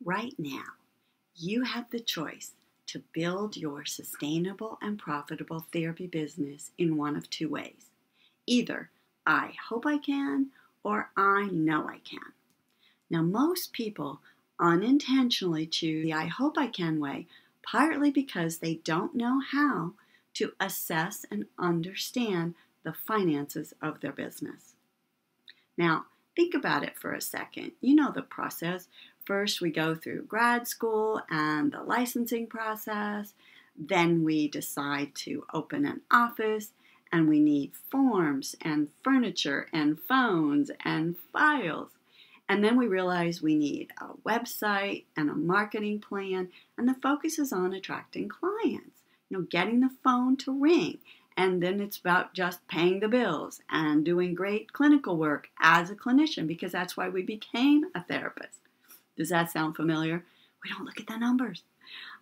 Right now, you have the choice to build your sustainable and profitable therapy business in one of two ways. Either I hope I can or I know I can. Now, most people unintentionally choose the I hope I can way, partly because they don't know how to assess and understand the finances of their business. Now, think about it for a second. You know the process. First, we go through grad school and the licensing process. Then we decide to open an office, and we need forms and furniture and phones and files. And then we realize we need a website and a marketing plan, and the focus is on attracting clients, getting the phone to ring. And then it's about just paying the bills and doing great clinical work as a clinician, because that's why we became a therapist. Does that sound familiar? We don't look at the numbers.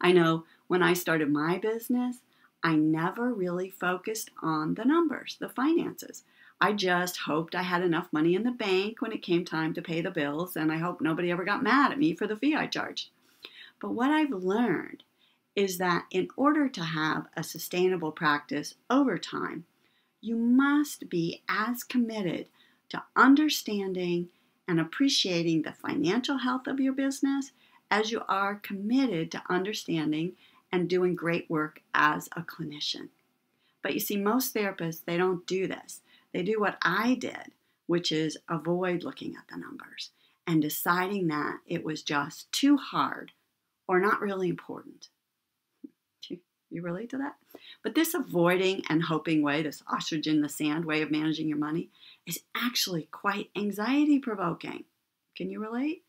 I know when I started my business, I never really focused on the numbers, the finances. I just hoped I had enough money in the bank when it came time to pay the bills, and I hoped nobody ever got mad at me for the fee I charged. But what I've learned is that in order to have a sustainable practice over time, you must be as committed to understanding and appreciating the financial health of your business as you are committed to understanding and doing great work as a clinician. But you see, most therapists, they don't do this. They do what I did, which is avoid looking at the numbers and deciding that it was just too hard or not really important. You relate to that? But this avoiding and hoping way, this ostrich in the sand way of managing your money, is actually quite anxiety provoking. Can you relate?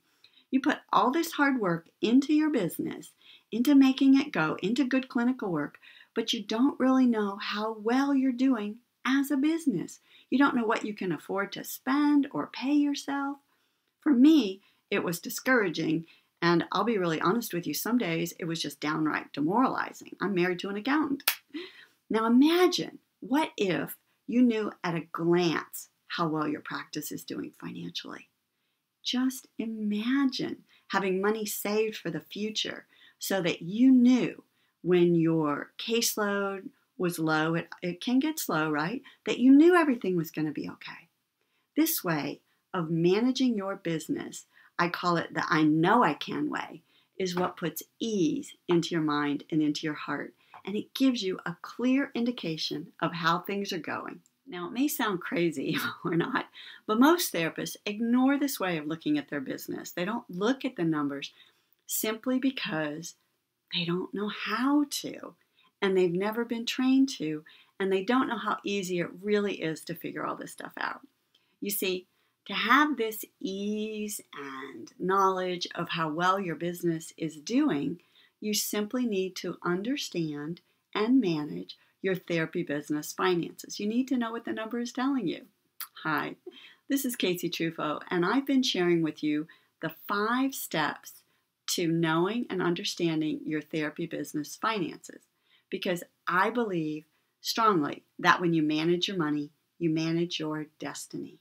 You put all this hard work into your business, into making it go, into good clinical work, but you don't really know how well you're doing as a business. You don't know what you can afford to spend or pay yourself. For me, it was discouraging. And I'll be really honest with you, some days it was just downright demoralizing. I'm married to an accountant. Now imagine, what if you knew at a glance how well your practice is doing financially? Just imagine having money saved for the future so that you knew when your caseload was low, it can get slow, right? That you knew everything was going to be okay. This way of managing your business, I call it the I know I can way, is what puts ease into your mind and into your heart. And it gives you a clear indication of how things are going. Now, it may sound crazy or not, but most therapists ignore this way of looking at their business. They don't look at the numbers simply because they don't know how to, and they've never been trained to, and they don't know how easy it really is to figure all this stuff out. You see, to have this ease and knowledge of how well your business is doing, you simply need to understand and manage your therapy business finances. You need to know what the number is telling you. Hi, this is Casey Truffaut, and I've been sharing with you the 5 steps to knowing and understanding your therapy business finances, because I believe strongly that when you manage your money, you manage your destiny.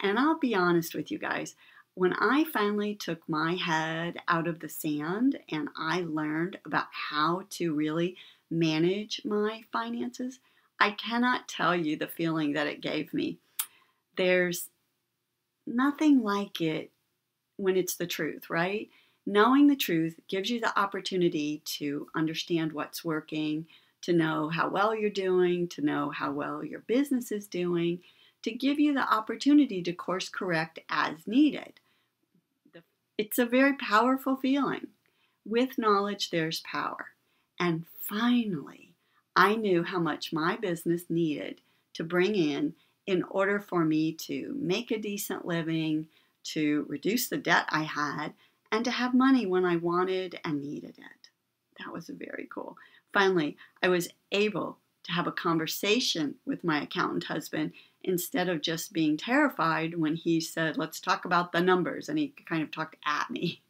And I'll be honest with you guys, when I finally took my head out of the sand and I learned about how to really manage my finances, I cannot tell you the feeling that it gave me. There's nothing like it when it's the truth, right? Knowing the truth gives you the opportunity to understand what's working, to know how well you're doing, to know how well your business is doing, to give you the opportunity to course correct as needed. It's a very powerful feeling. With knowledge, there's power. And finally, I knew how much my business needed to bring in order for me to make a decent living, to reduce the debt I had, and to have money when I wanted and needed it. That was very cool. Finally, I was able to have a conversation with my accountant husband instead of just being terrified when he said, let's talk about the numbers, and he kind of talked at me.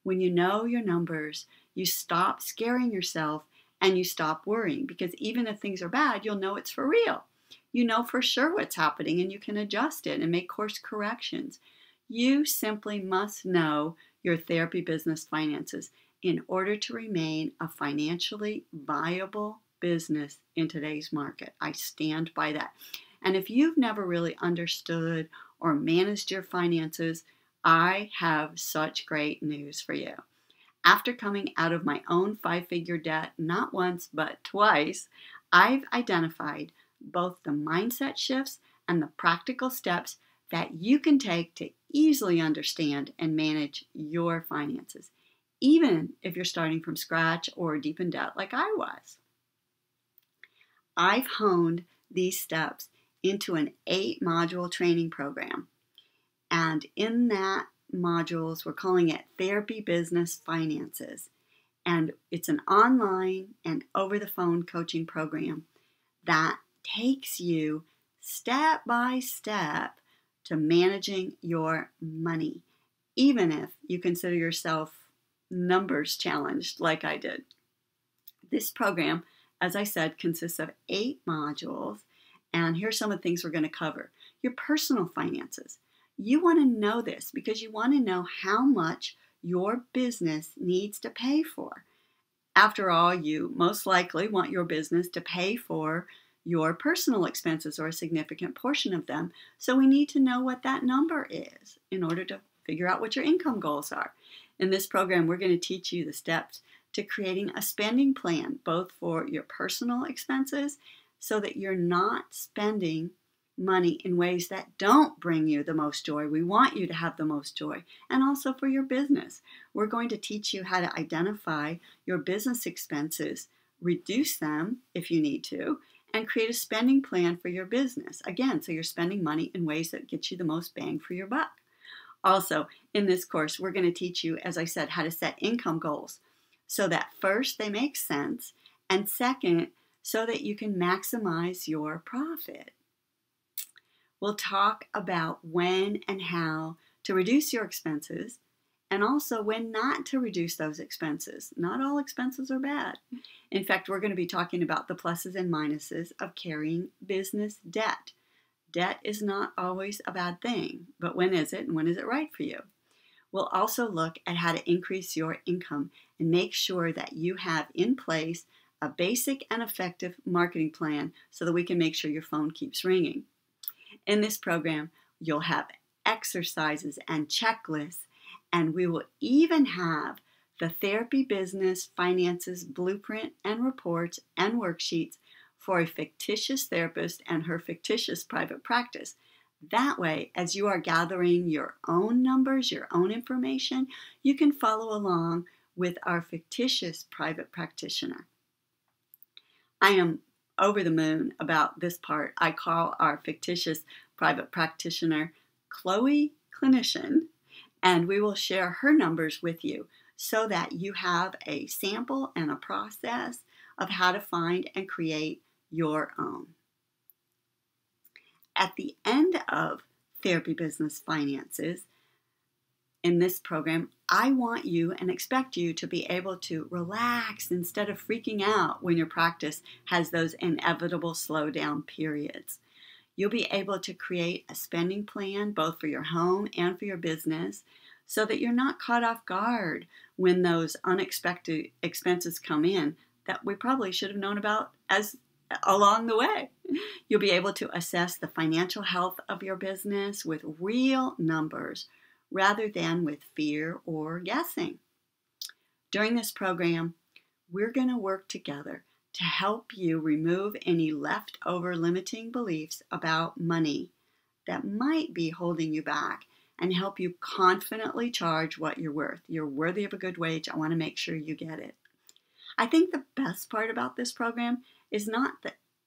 When you know your numbers, you stop scaring yourself and you stop worrying, because even if things are bad, you'll know it's for real. You know for sure what's happening and you can adjust it and make course corrections. You simply must know your therapy business finances in order to remain a financially viable business in today's market. I stand by that. And if you've never really understood or managed your finances, I have such great news for you. After coming out of my own 5-figure debt, not once, but twice, I've identified both the mindset shifts and the practical steps that you can take to easily understand and manage your finances, even if you're starting from scratch or deep in debt like I was. I've honed these steps into an 8-module training program. And in that modules, we're calling it Therapy Business Finances. And it's an online and over-the-phone coaching program that takes you step by step to managing your money, even if you consider yourself numbers challenged like I did. This program, as I said, consists of 8 modules, and here's some of the things we're going to cover. Your personal finances. You want to know this because you want to know how much your business needs to pay for. After all, you most likely want your business to pay for your personal expenses or a significant portion of them. So we need to know what that number is in order to figure out what your income goals are. In this program, we're going to teach you the steps to creating a spending plan, both for your personal expenses so that you're not spending money in ways that don't bring you the most joy. We want you to have the most joy. And also for your business. We're going to teach you how to identify your business expenses, reduce them if you need to, and create a spending plan for your business. Again, so you're spending money in ways that get you the most bang for your buck. Also, in this course, we're going to teach you, as I said, how to set income goals so that first, they make sense, and second, so that you can maximize your profit. We'll talk about when and how to reduce your expenses and also when not to reduce those expenses. Not all expenses are bad. In fact, we're going to be talking about the pluses and minuses of carrying business debt. Debt is not always a bad thing, but when is it and when is it right for you? We'll also look at how to increase your income and make sure that you have in place a basic and effective marketing plan so that we can make sure your phone keeps ringing. In this program, you'll have exercises and checklists, and we will even have the Therapy Business Finances Blueprint and reports and worksheets for a fictitious therapist and her fictitious private practice. That way, as you are gathering your own numbers, your own information, you can follow along with our fictitious private practitioner. I am over the moon about this part. I call our fictitious private practitioner Chloe Clinician, and we will share her numbers with you so that you have a sample and a process of how to find and create your own. At the end of Therapy Business Finances, in this program, I want you and expect you to be able to relax instead of freaking out when your practice has those inevitable slowdown periods. You'll be able to create a spending plan both for your home and for your business so that you're not caught off guard when those unexpected expenses come in that we probably should have known about as along the way. You'll be able to assess the financial health of your business with real numbers rather than with fear or guessing. During this program, we're going to work together to help you remove any leftover limiting beliefs about money that might be holding you back and help you confidently charge what you're worth. You're worthy of a good wage. I want to make sure you get it. I think the best part about this program is not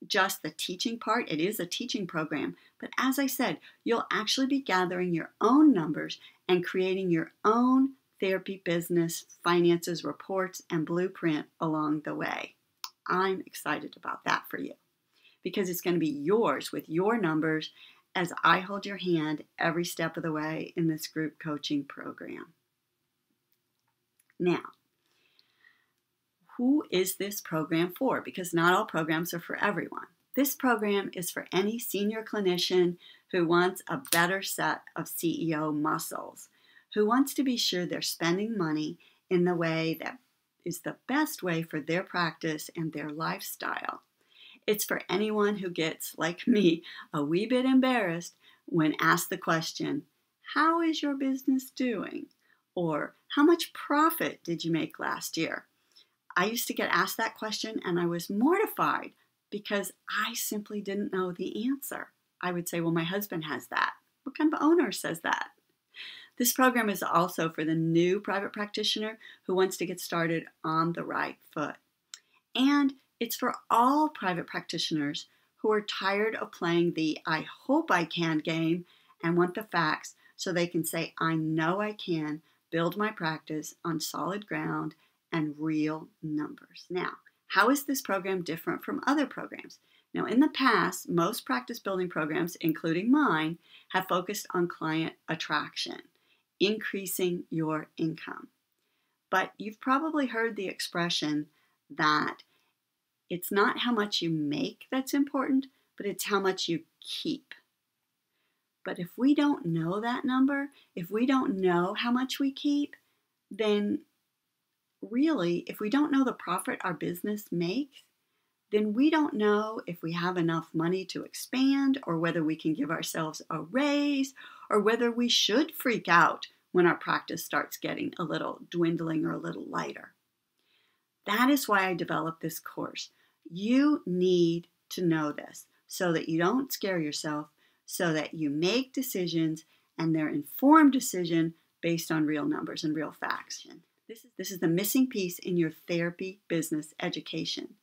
just the teaching part. It is a teaching program. But as I said, you'll actually be gathering your own numbers and creating your own therapy business finances reports and blueprint along the way. I'm excited about that for you because it's going to be yours with your numbers as I hold your hand every step of the way in this group coaching program. Now, who is this program for? Because not all programs are for everyone. This program is for any senior clinician who wants a better set of CEO muscles, who wants to be sure they're spending money in the way that is the best way for their practice and their lifestyle. It's for anyone who gets, like me, a wee bit embarrassed when asked the question, "How is your business doing?" Or, "How much profit did you make last year?" I used to get asked that question and I was mortified because I simply didn't know the answer. I would say, "Well, my husband has that." What kind of owner says that? This program is also for the new private practitioner who wants to get started on the right foot. And it's for all private practitioners who are tired of playing the "I hope I can" game and want the facts so they can say, "I know I can build my practice on solid ground and real numbers." Now, how is this program different from other programs? Now, in the past, most practice building programs, including mine, have focused on client attraction, increasing your income. But you've probably heard the expression that it's not how much you make that's important, but it's how much you keep. But if we don't know that number, if we don't know how much we keep, then really, if we don't know the profit our business makes, then we don't know if we have enough money to expand or whether we can give ourselves a raise or whether we should freak out when our practice starts getting a little dwindling or a little lighter. That is why I developed this course. You need to know this so that you don't scare yourself, so that you make decisions and they're informed decision based on real numbers and real facts. This is the missing piece in your therapy business education.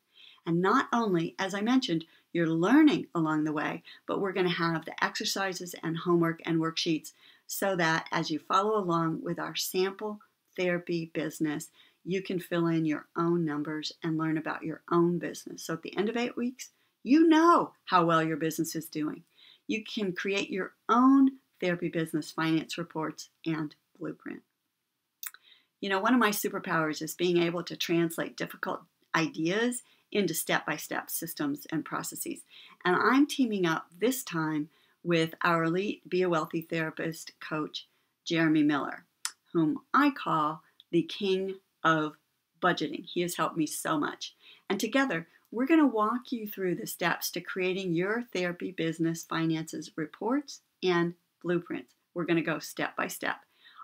And not only, as I mentioned, you're learning along the way, but we're going to have the exercises and homework and worksheets so that as you follow along with our sample therapy business, you can fill in your own numbers and learn about your own business. So at the end of 8 weeks, you know how well your business is doing. You can create your own therapy business finance reports and blueprint. You know, one of my superpowers is being able to translate difficult ideas into step-by-step systems and processes. And I'm teaming up this time with our elite Be a Wealthy Therapist coach, Jeremy Miller, whom I call the king of budgeting. He has helped me so much. And together, we're going to walk you through the steps to creating your therapy business finances reports and blueprints. We're going to go step by step.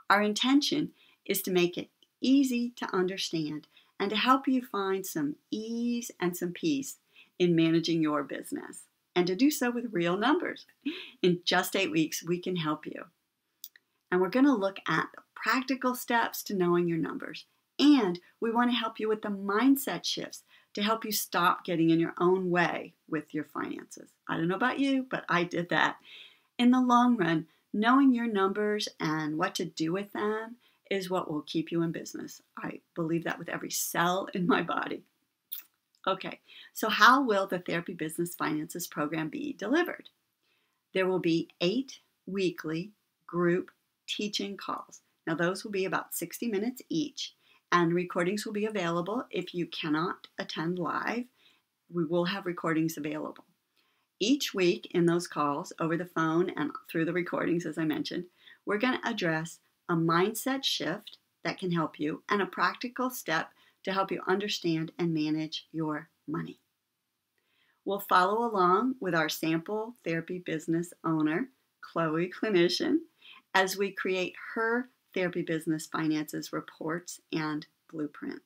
Our intention is to make it easy to understand and to help you find some ease and some peace in managing your business, and to do so with real numbers. In just 8 weeks, we can help you. And we're going to look at the practical steps to knowing your numbers. And we want to help you with the mindset shifts to help you stop getting in your own way with your finances. I don't know about you, but I did that. In the long run, knowing your numbers and what to do with them is what will keep you in business. I believe that with every cell in my body. Okay, so how will the Therapy Business Finances program be delivered? There will be 8 weekly group teaching calls. Now those will be about 60 minutes each, and recordings will be available if you cannot attend live. We will have recordings available. Each week in those calls, over the phone and through the recordings, as I mentioned, we're going to address a mindset shift that can help you and a practical step to help you understand and manage your money. We'll follow along with our sample therapy business owner, Chloe Clinician, as we create her therapy business finances reports and blueprint,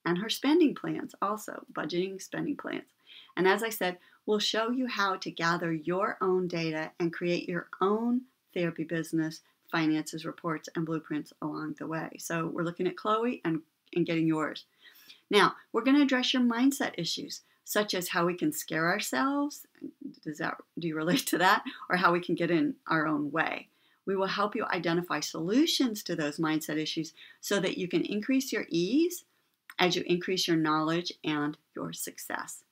and her spending plans also, budgeting spending plans. And as I said, we'll show you how to gather your own data and create your own therapy business finances reports and blueprints along the way. So we're looking at Chloe and getting yours. Now, we're going to address your mindset issues, such as how we can scare ourselves. Do you relate to that? Or how we can get in our own way. We will help you identify solutions to those mindset issues so that you can increase your ease as you increase your knowledge and your success.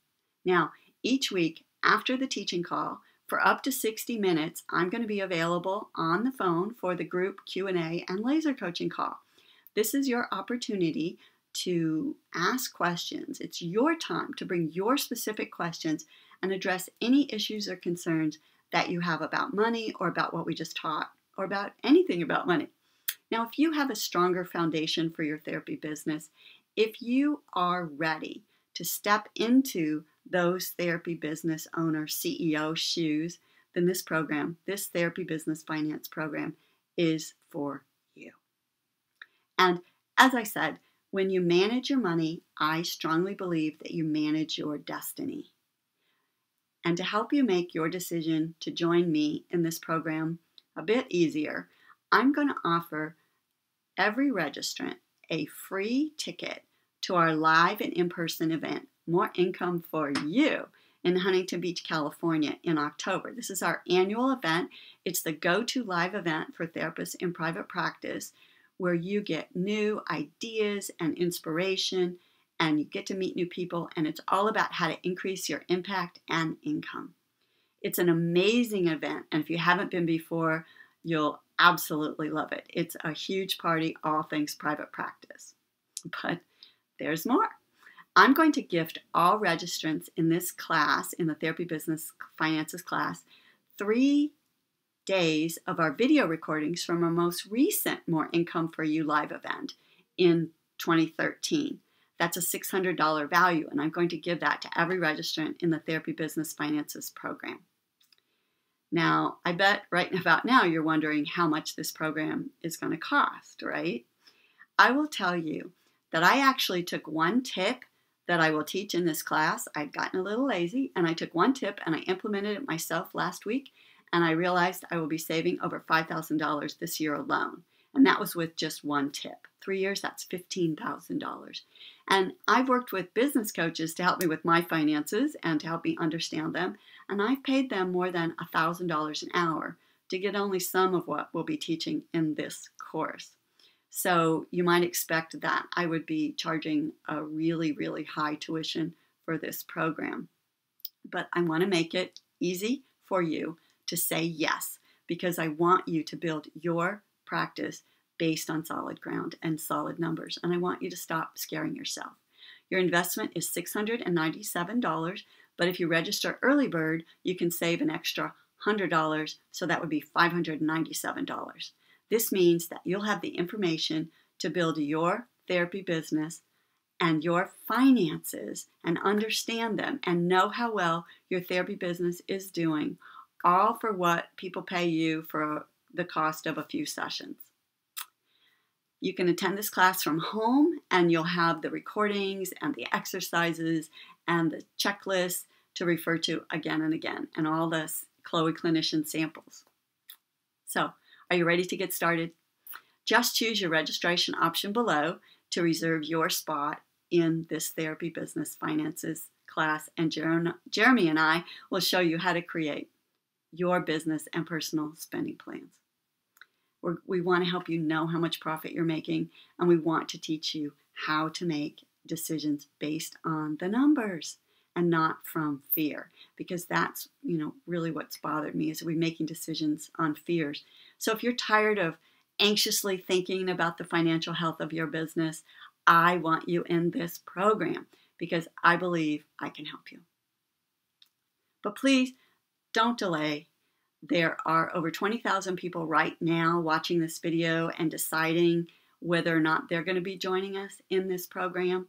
Now, each week after the teaching call, for up to 60 minutes, I'm going to be available on the phone for the group Q&A and laser coaching call. This is your opportunity to ask questions. It's your time to bring your specific questions and address any issues or concerns that you have about money or about what we just taught or about anything about money. Now, if you have a stronger foundation for your therapy business, if you are ready to step into those therapy business owner CEO shoes, then this program, this therapy business finance program, is for you. And as I said, when you manage your money, I strongly believe that you manage your destiny. And to help you make your decision to join me in this program a bit easier, I'm going to offer every registrant a free ticket to our live and in-person event, More Income for You, in Huntington Beach, California in October. This is our annual event. It's the go-to live event for therapists in private practice where you get new ideas and inspiration and you get to meet new people, and it's all about how to increase your impact and income. It's an amazing event, and if you haven't been before, you'll absolutely love it. It's a huge party, all things private practice. But there's more. I'm going to gift all registrants in this class, in the Therapy Business Finances class, 3 days of our video recordings from our most recent More Income for You live event in 2013. That's a $600 value, and I'm going to give that to every registrant in the Therapy Business Finances program. Now, I bet right about now you're wondering how much this program is going to cost, right? I will tell you that I actually took one tip that I will teach in this class. I'd gotten a little lazy, and I took one tip and I implemented it myself last week, and I realized I will be saving over $5,000 this year alone. And that was with just one tip. 3 years, that's $15,000. And I've worked with business coaches to help me with my finances and to help me understand them. And I've paid them more than $1,000 an hour to get only some of what we'll be teaching in this course. So you might expect that I would be charging a really, really high tuition for this program. But I want to make it easy for you to say yes, because I want you to build your practice based on solid ground and solid numbers. And I want you to stop scaring yourself. Your investment is $697, but if you register early bird, you can save an extra $100, so that would be $597. This means that you'll have the information to build your therapy business and your finances and understand them and know how well your therapy business is doing, all for what people pay you for the cost of a few sessions. You can attend this class from home, and you'll have the recordings and the exercises and the checklists to refer to again and again, and all the Chloe Clinician samples. So, are you ready to get started? Just choose your registration option below to reserve your spot in this Therapy Business Finances class, and Jeremy and I will show you how to create your business and personal spending plans. We want to help you know how much profit you're making, and we want to teach you how to make decisions based on the numbers and not from fear, because that's, really what's bothered me is we making decisions on fears. So if you're tired of anxiously thinking about the financial health of your business, I want you in this program because I believe I can help you. But please don't delay. There are over 20,000 people right now watching this video and deciding whether or not they're going to be joining us in this program.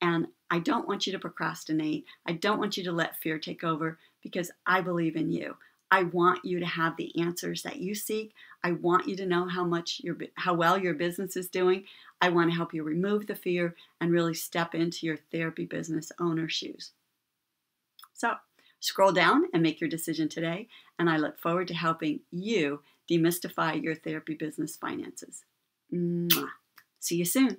And I don't want you to procrastinate. I don't want you to let fear take over, because I believe in you. I want you to have the answers that you seek. I want you to know how well your business is doing. I want to help you remove the fear and really step into your therapy business owner shoes. So, scroll down and make your decision today, and I look forward to helping you demystify your therapy business finances. Mwah. See you soon.